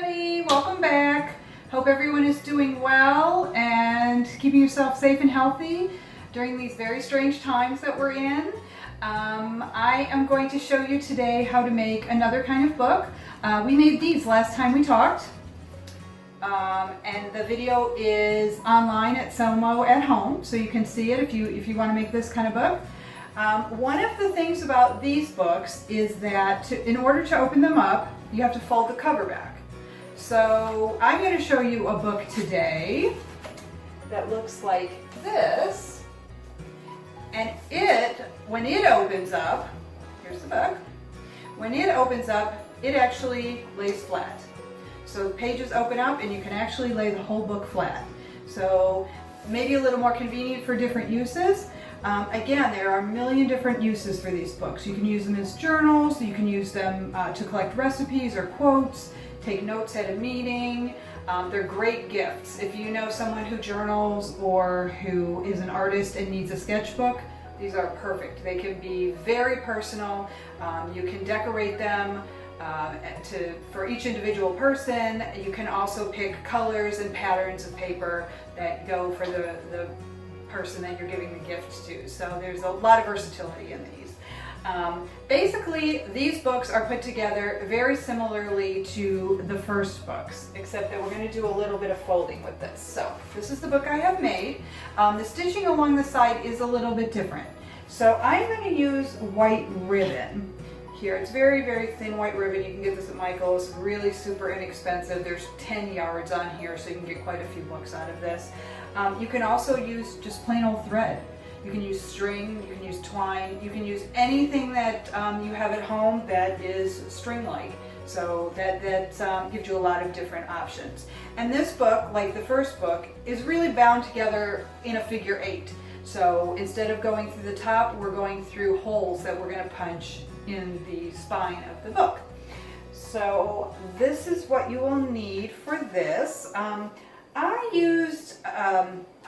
everybody, welcome back. Hope everyone is doing well and keeping yourself safe and healthy during these very strange times that we're in. I am going to show you today how to make another kind of book. We made these last time we talked, and the video is online at Selmo at home, so you can see it if you want to make this kind of book. One of the things about these books is that in order to open them up, you have to fold the cover back. So I'm going to show you a book today that looks like this, and when it opens up, here's the book, when it opens up, it actually lays flat. So the pages open up and you can actually lay the whole book flat. So maybe a little more convenient for different uses. Again, there are a million different uses for these books. You can use them as journals, you can use them to collect recipes or quotes, take notes at a meeting. They're great gifts. If you know someone who journals or who is an artist and needs a sketchbook, these are perfect. They can be very personal. You can decorate them for each individual person. You can also pick colors and patterns of paper that go for the person that you're giving the gift to. So there's a lot of versatility in these. Basically, these books are put together very similarly to the first books, except that we're going to do a little bit of folding with this. So this is the book I have made. The stitching along the side is a little bit different. So I'm going to use white ribbon here. It's very, very thin white ribbon. You can get this at Michael's, really super inexpensive. There's 10 yards on here, so you can get quite a few books out of this. You can also use just plain old thread. You can use string, you can use twine, you can use anything that you have at home that is string-like. So that gives you a lot of different options. And this book, like the first book, is really bound together in a figure 8. So instead of going through the top, we're going through holes that we're going to punch in the spine of the book. So this is what you will need for this. I used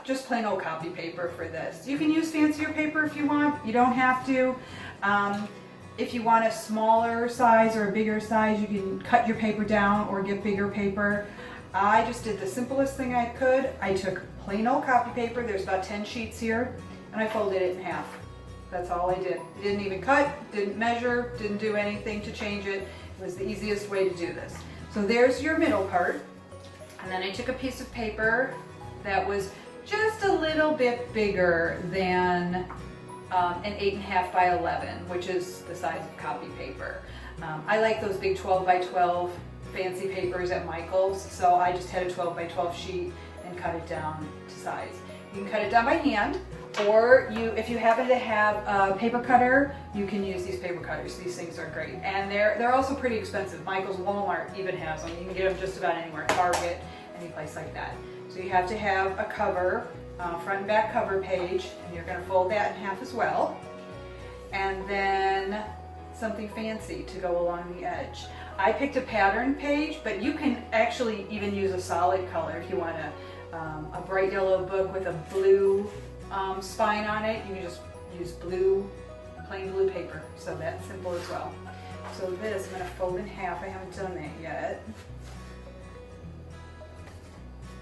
just plain old copy paper for this. You can use fancier paper if you want. You don't have to. If you want a smaller size or a bigger size, you can cut your paper down or get bigger paper. I just did the simplest thing I could. I took plain old copy paper. There's about 10 sheets here, and I folded it in half. That's all I did. Didn't even cut, didn't measure, didn't do anything to change it. It was the easiest way to do this. So there's your middle part. And then I took a piece of paper that was just a little bit bigger than an 8.5 by 11, which is the size of copy paper. I like those big 12 by 12 fancy papers at Michael's, so I just had a 12 by 12 sheet and cut it down to size. You can cut it down by hand, or if you happen to have a paper cutter, you can use these paper cutters. These things are great, and they're also pretty expensive. Michael's, Walmart even has them. You can get them just about anywhere, Target, any place like that. So you have to have a cover, front and back cover page, and you're going to fold that in half as well. And then something fancy to go along the edge. I picked a pattern page, but you can actually even use a solid color if you want a bright yellow book with a blue spine on it. You can just use plain blue paper. So that's simple as well. So this I'm going to fold in half. I haven't done that yet.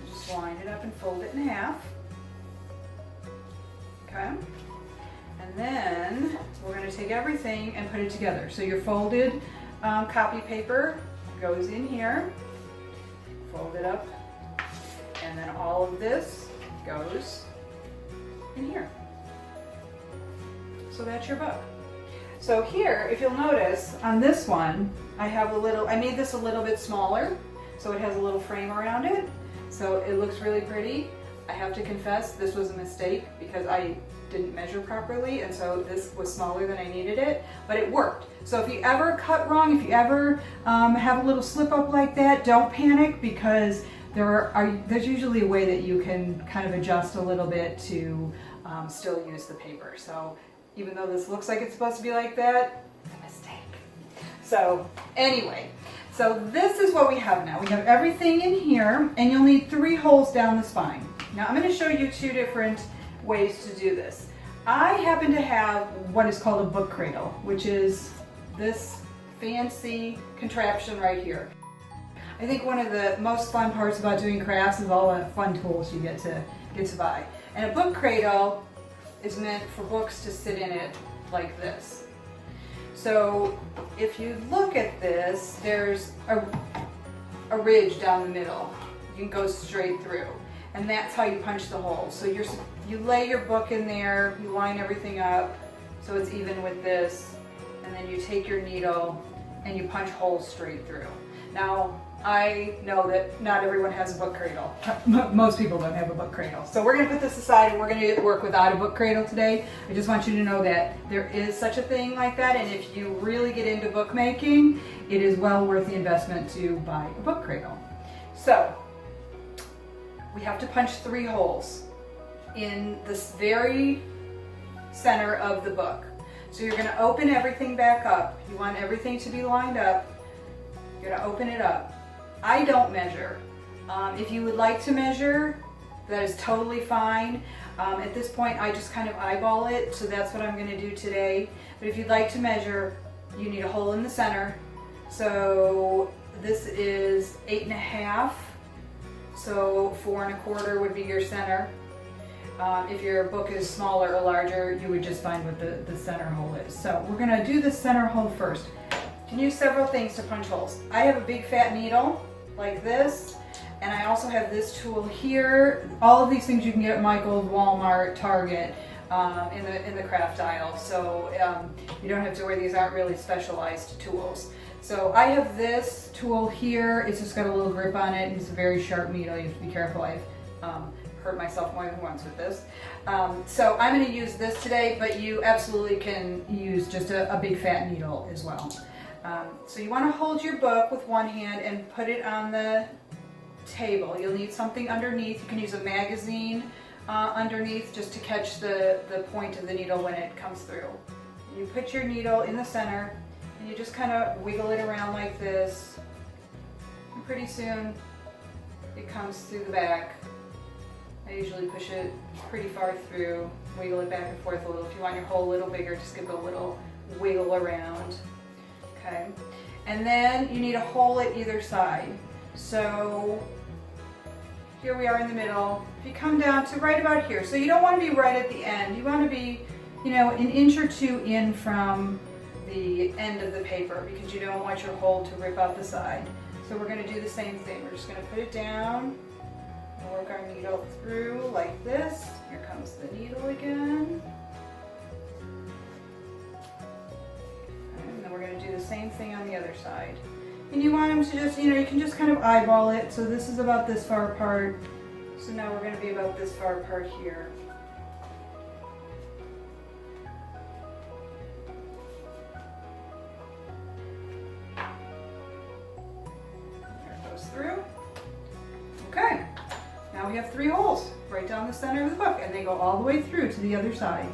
Just line it up and fold it in half. Okay. And then we're going to take everything and put it together. So your folded copy paper goes in here, fold it up, and then all of this goes in here. So that's your book. So here, if you'll notice, on this one, I made this a little bit smaller, so it has a little frame around it. So it looks really pretty. I have to confess, this was a mistake because I didn't measure properly, and so this was smaller than I needed it, but it worked. So if you ever cut wrong, if you ever have a little slip up like that, don't panic, because there's usually a way that you can kind of adjust a little bit to still use the paper. So even though this looks like it's supposed to be like that, it's a mistake. So anyway, so this is what we have now. We have everything in here, and you'll need 3 holes down the spine. Now I'm going to show you 2 different ways to do this. I happen to have what is called a book cradle, which is this fancy contraption right here. I think one of the most fun parts about doing crafts is all the fun tools you get to buy. And a book cradle is meant for books to sit in it like this. So if you look at this, there's a ridge down the middle. You can go straight through, and that's how you punch the holes. So you lay your book in there, you line everything up so it's even with this, and then you take your needle and you punch holes straight through. Now, I know that not everyone has a book cradle. Most people don't have a book cradle. So we're going to put this aside and we're going to work without a book cradle today. I just want you to know that there is such a thing like that, and if you really get into bookmaking, it is well worth the investment to buy a book cradle. So we have to punch 3 holes in this very center of the book. So you're going to open everything back up. You want everything to be lined up. You're going to open it up. I don't measure. If you would like to measure, that is totally fine. At this point, I just kind of eyeball it, so that's what I'm going to do today. But if you'd like to measure, you need a hole in the center. So this is 8.5. So 4 1/4 would be your center. If your book is smaller or larger, you would just find what the center hole is. So we're going to do the center hole first. You can use several things to punch holes. I have a big fat needle like this, and I also have this tool here. All of these things you can get at Michael's, Walmart, Target, in the craft aisle. So you don't have to worry, these aren't really specialized tools. So I have this tool here. It's just got a little grip on it, and it's a very sharp needle. You have to be careful. I've hurt myself more than once with this. So I'm going to use this today, but you absolutely can use just a big fat needle as well. So you want to hold your book with one hand and put it on the table. You'll need something underneath. You can use a magazine underneath just to catch the point of the needle when it comes through. You put your needle in the center and you just kind of wiggle it around like this. And pretty soon it comes through the back. I usually push it pretty far through, wiggle it back and forth a little. If you want your hole a little bigger, just give it a little wiggle around. Okay, and then you need a hole at either side. So here we are in the middle. If you come down to right about here, so you don't want to be right at the end. You want to be, an inch or 2 in from the end of the paper, because you don't want your hole to rip out the side. So we're going to do the same thing. We're just going to put it down and work our needle through like this. Here comes the needle again. We're going to do the same thing on the other side. And you want them to just, you can just kind of eyeball it. So this is about this far apart. So now we're going to be about this far apart here. There it goes through. Okay. Now we have 3 holes right down the center of the book, and they go all the way through to the other side.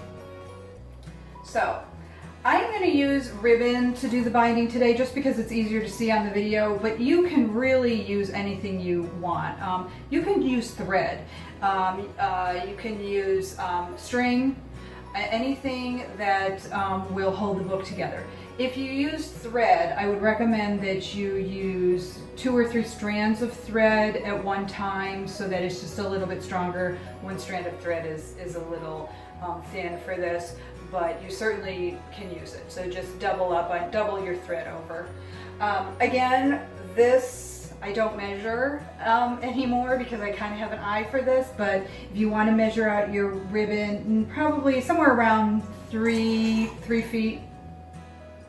So I'm going to use ribbon to do the binding today just because it's easier to see on the video, but you can really use anything you want. You can use thread, you can use string, anything that will hold the book together. If you use thread, I would recommend that you use 2 or 3 strands of thread at one time so that it's just a little bit stronger. One strand of thread is a little thin for this, but you certainly can use it. So just double your thread over. Again, this I don't measure anymore because I kind of have an eye for this, but if you want to measure out your ribbon, probably somewhere around 3 feet,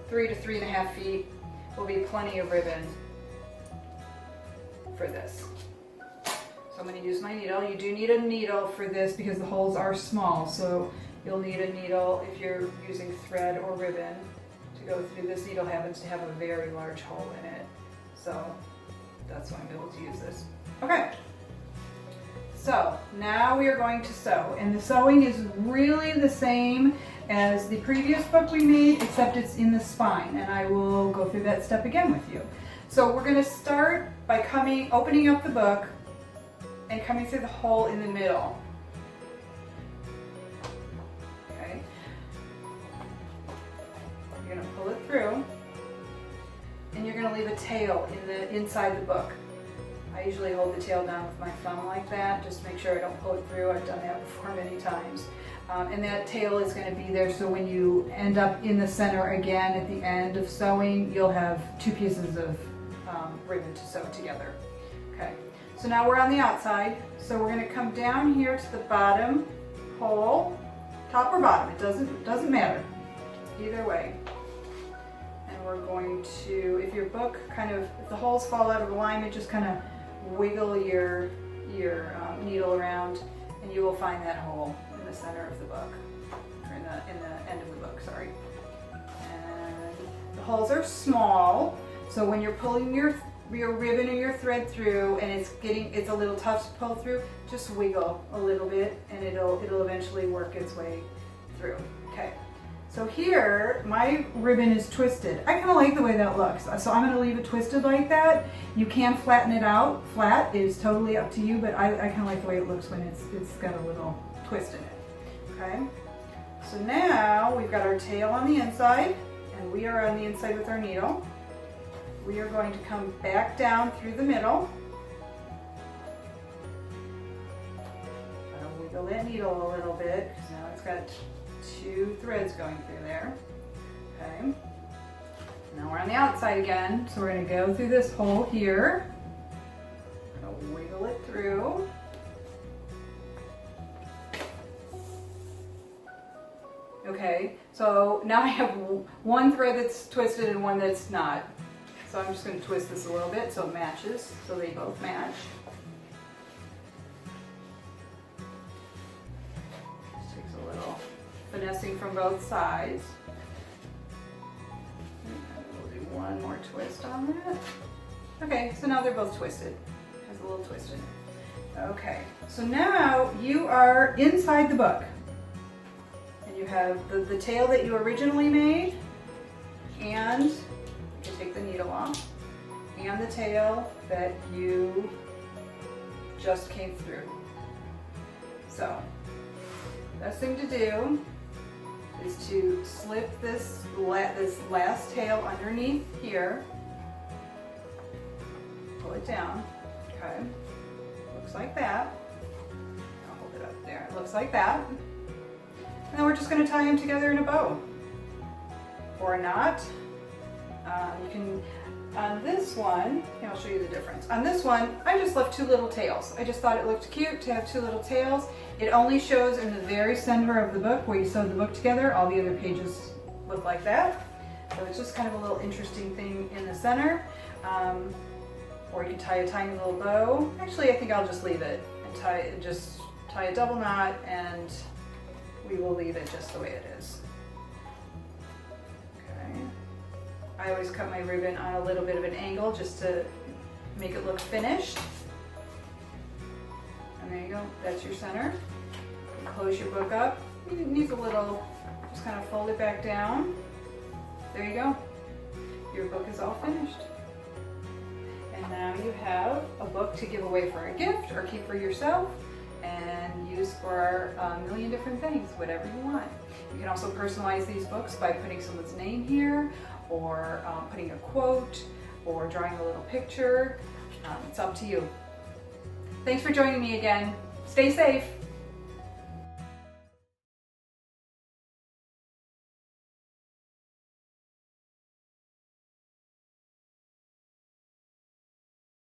3 to 3.5 feet will be plenty of ribbon for this. So I'm going to use my needle. You do need a needle for this because the holes are small, so you'll need a needle if you're using thread or ribbon to go through. This needle happens to have a very large hole in it, so that's why I'm able to use this. Okay, so now we are going to sew, and the sewing is really the same as the previous book we made, except it's in the spine, and I will go through that step again with you. So we're going to start by opening up the book and coming through the hole in the middle. Okay. You're going to pull it through, and you're going to only the tail inside the book. I usually hold the tail down with my thumb like that, just to make sure I don't pull it through. I've done that before many times. And that tail is going to be there, so when you end up in the center again at the end of sewing, you'll have 2 pieces of ribbon to sew together. Okay, so now we're on the outside. So we're going to come down here to the bottom hole, top or bottom, it doesn't matter, either way. And we're going to, if your book if the holes fall out of alignment, just kind of wiggle your needle around, and you will find that hole in the center of the book, or in the end of the book, sorry. And the holes are small, so when you're pulling your ribbon or your thread through and it's a little tough to pull through, just wiggle a little bit and it'll eventually work its way through. Okay, so here my ribbon is twisted. I kind of like the way that looks, so I'm going to leave it twisted like that. You can flatten it out flat, it is totally up to you, but I kind of like the way it looks when it's got a little twist in it. Okay, so now we've got our tail on the inside and we are on the inside with our needle. We are going to come back down through the middle. I'll wiggle that needle a little bit because now it's got 2 threads going through there. Okay. Now we're on the outside again, so we're going to go through this hole here. We're going to wiggle it through. Okay, so now I have 1 thread that's twisted and 1 that's not. So I'm just going to twist this a little bit so it matches, so they both match. Just takes a little finessing from both sides. And we'll do 1 more twist on that. Okay, so now they're both twisted. Has a little twist in it. Okay, so now you are inside the book. And you have the tail that you originally made, and you take the needle off, and the tail that you just came through. So, best thing to do is to slip this last tail underneath here, pull it down, okay, looks like that. I'll hold it up there, it looks like that. And then we're just going to tie them together in a bow, or a knot. You can, on this one, I'll show you the difference. On this one, I just left 2 little tails. I just thought it looked cute to have 2 little tails. It only shows in the very center of the book where you sewed the book together. All the other pages look like that. So it's just kind of a little interesting thing in the center. Or you can tie a tiny little bow. Actually, I think I'll just leave it and just tie a double knot, and we will leave it just the way it is. I always cut my ribbon on a little bit of an angle just to make it look finished. And there you go, that's your center. You close your book up. It needs a little, just kind of fold it back down. There you go. Your book is all finished. And now you have a book to give away for a gift or keep for yourself and use for a million different things, whatever you want. You can also personalize these books by putting someone's name here, or putting a quote, or drawing a little picture. It's up to you. Thanks for joining me again. Stay safe.